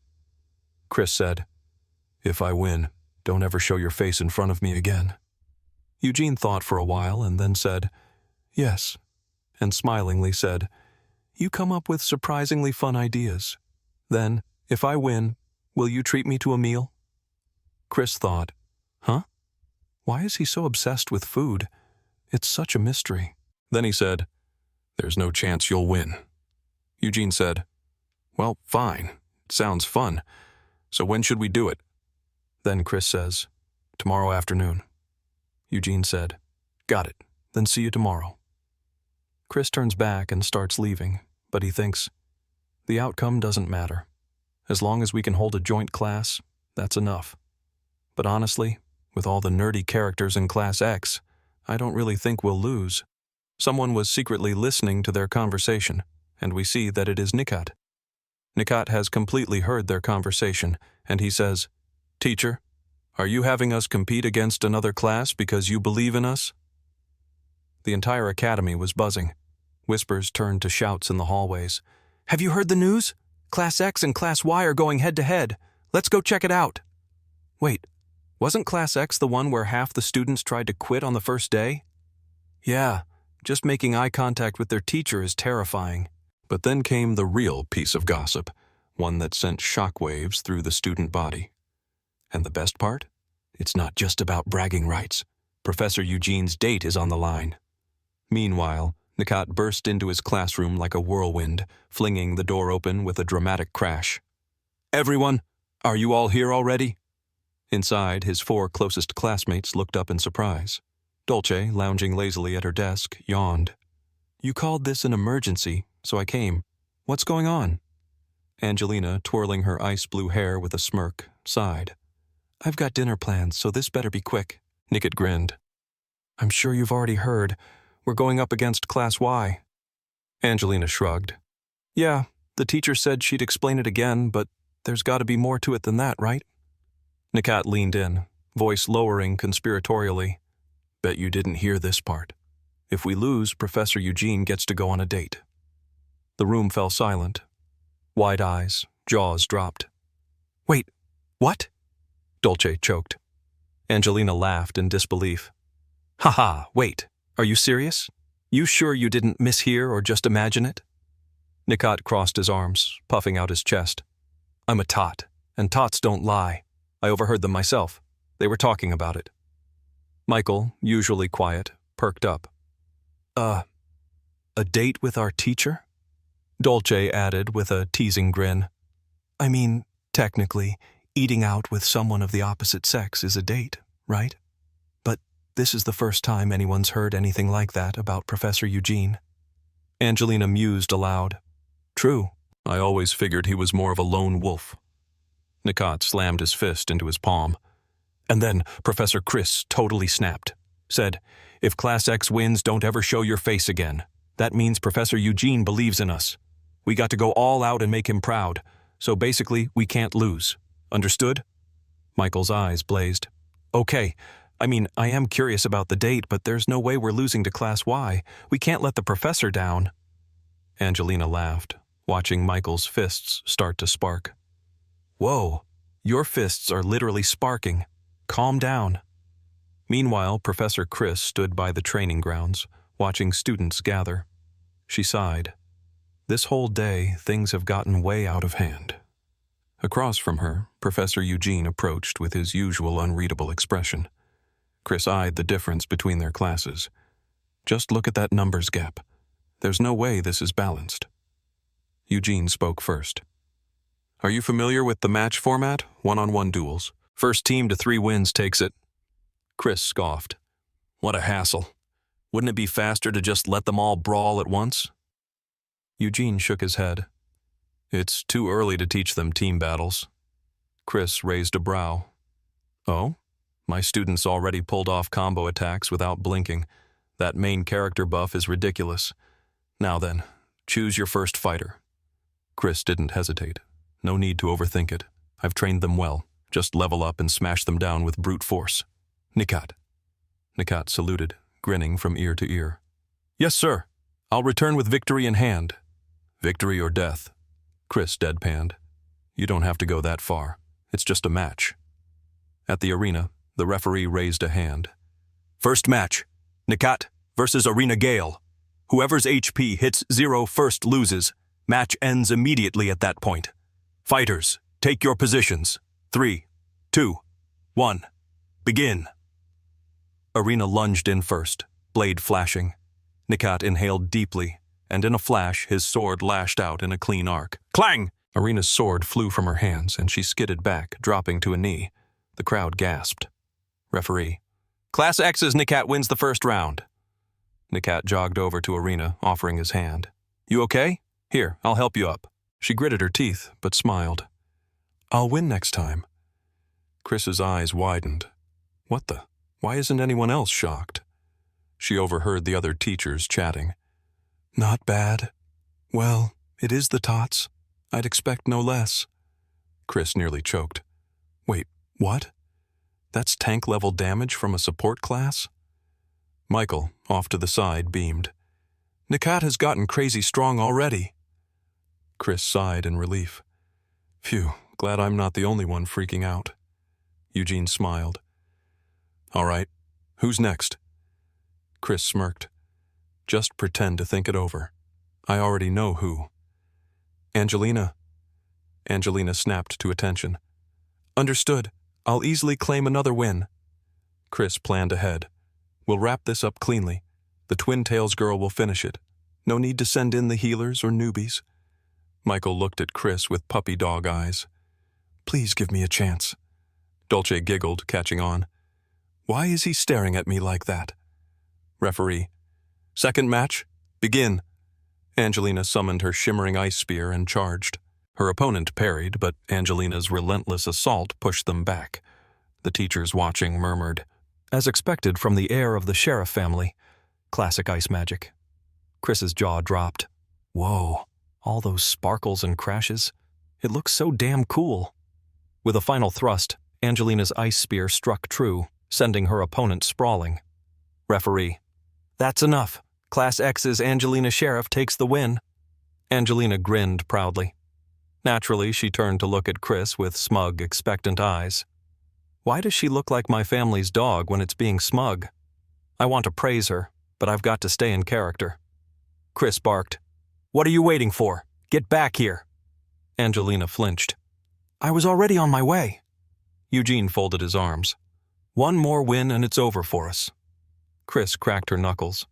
Chris said, If I win, don't ever show your face in front of me again. Eugene thought for a while and then said, Yes, and smilingly said, You come up with surprisingly fun ideas. Then, if I win, will you treat me to a meal? Chris thought, Huh? Why is he so obsessed with food? It's such a mystery. Then he said, There's no chance you'll win. Eugene said, Well, fine. It sounds fun. So when should we do it? Then Chris says, Tomorrow afternoon. Eugene said, Got it. Then see you tomorrow. Chris turns back and starts leaving, but he thinks, the outcome doesn't matter. As long as we can hold a joint class, that's enough. But honestly, with all the nerdy characters in Class X, I don't really think we'll lose. Someone was secretly listening to their conversation, and we see that it is Nikat. Nikat has completely heard their conversation, and he says, Teacher, are you having us compete against another class because you believe in us? The entire academy was buzzing. Whispers turned to shouts in the hallways. Have you heard the news? Class X and Class Y are going head-to-head. Let's go check it out. Wait, wasn't Class X the one where half the students tried to quit on the first day? Yeah, just making eye contact with their teacher is terrifying. But then came the real piece of gossip, one that sent shockwaves through the student body. And the best part? It's not just about bragging rights. Professor Eugene's date is on the line. Meanwhile, Nikat burst into his classroom like a whirlwind, flinging the door open with a dramatic crash. Everyone, are you all here already? Inside, his 4 closest classmates looked up in surprise. Dolce, lounging lazily at her desk, yawned. You called this an emergency, so I came. What's going on? Angelina, twirling her ice blue hair with a smirk, sighed. I've got dinner plans, so this better be quick. Nikat grinned. I'm sure you've already heard. We're going up against Class Y. Angelina shrugged. Yeah, the teacher said she'd explain it again, but there's got to be more to it than that, right? Nikat leaned in, voice lowering conspiratorially. Bet you didn't hear this part. If we lose, Professor Eugene gets to go on a date. The room fell silent. Wide eyes, jaws dropped. Wait, what? Dolce choked. Angelina laughed in disbelief. Ha, wait, are you serious? You sure you didn't mishear or just imagine it? Nikat crossed his arms, puffing out his chest. I'm a tot, and tots don't lie. I overheard them myself. They were talking about it. Michael, usually quiet, perked up. A date with our teacher? Dolce added with a teasing grin. I mean, technically, eating out with someone of the opposite sex is a date, right? But this is the first time anyone's heard anything like that about Professor Eugene. Angelina mused aloud. True, I always figured he was more of a lone wolf. Nikat slammed his fist into his palm. And then Professor Chris totally snapped. Said, if Class X wins, don't ever show your face again. That means Professor Eugene believes in us. We got to go all out and make him proud. So basically, we can't lose. Understood? Michael's eyes blazed. Okay. I mean, I am curious about the date, but there's no way we're losing to Class Y. We can't let the professor down. Angelina laughed, watching Michael's fists start to spark. Whoa, your fists are literally sparking. Calm down. Meanwhile, Professor Chris stood by the training grounds, watching students gather. She sighed. This whole day, things have gotten way out of hand. Across from her, Professor Eugene approached with his usual unreadable expression. Chris eyed the difference between their classes. Just look at that numbers gap. There's no way this is balanced. Eugene spoke first. Are you familiar with the match format? One-on-one duels. First team to 3 wins takes it. Chris scoffed. What a hassle. Wouldn't it be faster to just let them all brawl at once? Eugene shook his head. It's too early to teach them team battles. Chris raised a brow. Oh? My students already pulled off combo attacks without blinking. That main character buff is ridiculous. Now then, choose your first fighter. Chris didn't hesitate. No need to overthink it. I've trained them well. Just level up and smash them down with brute force. Nikat. Nikat saluted, grinning from ear to ear. Yes, sir. I'll return with victory in hand. Victory or death. Chris deadpanned. You don't have to go that far. It's just a match. At the arena, the referee raised a hand. First match. Nikat versus Arena Gale. Whoever's HP hits 0 first loses. Match ends immediately at that point. Fighters, take your positions. 3, 2, 1. Begin. Arena lunged in first, blade flashing. Nikat inhaled deeply, and in a flash his sword lashed out in a clean arc. Clang! Arena's sword flew from her hands, and she skidded back, dropping to a knee. The crowd gasped. Referee. Class X's Nikat wins the first round. Nikat jogged over to Arena, offering his hand. You okay? Here, I'll help you up. She gritted her teeth, but smiled. I'll win next time. Chris's eyes widened. What the? Why isn't anyone else shocked? She overheard the other teachers chatting. Not bad. Well, it is the tots. I'd expect no less. Chris nearly choked. Wait, what? That's tank-level damage from a support class? Michael, off to the side, beamed. Nikat has gotten crazy strong already. Chris sighed in relief. Phew, glad I'm not the only one freaking out. Eugene smiled. All right, who's next? Chris smirked. Just pretend to think it over. I already know who. Angelina. Angelina snapped to attention. Understood. I'll easily claim another win. Chris planned ahead. We'll wrap this up cleanly. The Twin Tails girl will finish it. No need to send in the healers or newbies. Michael looked at Chris with puppy dog eyes. Please give me a chance. Dolce giggled, catching on. Why is he staring at me like that? Referee. Second match. Begin. Angelina summoned her shimmering ice spear and charged. Her opponent parried, but Angelina's relentless assault pushed them back. The teachers watching murmured, as expected from the heir of the sheriff family. Classic ice magic. Chris's jaw dropped. Whoa, all those sparkles and crashes. It looks so damn cool. With a final thrust, Angelina's ice spear struck true, sending her opponent sprawling. Referee. That's enough. Class X's Angelina Sheriff takes the win. Angelina grinned proudly. Naturally, she turned to look at Chris with smug, expectant eyes. Why does she look like my family's dog when it's being smug? I want to praise her. but I've got to stay in character. Chris barked. What are you waiting for? Get back here. Angelina flinched. I was already on my way. Eugene folded his arms. One more win and it's over for us. Chris cracked her knuckles.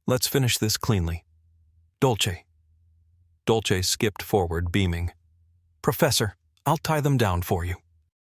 Let's finish this cleanly. Dolce. Dolce skipped forward, beaming. Professor, I'll tie them down for you.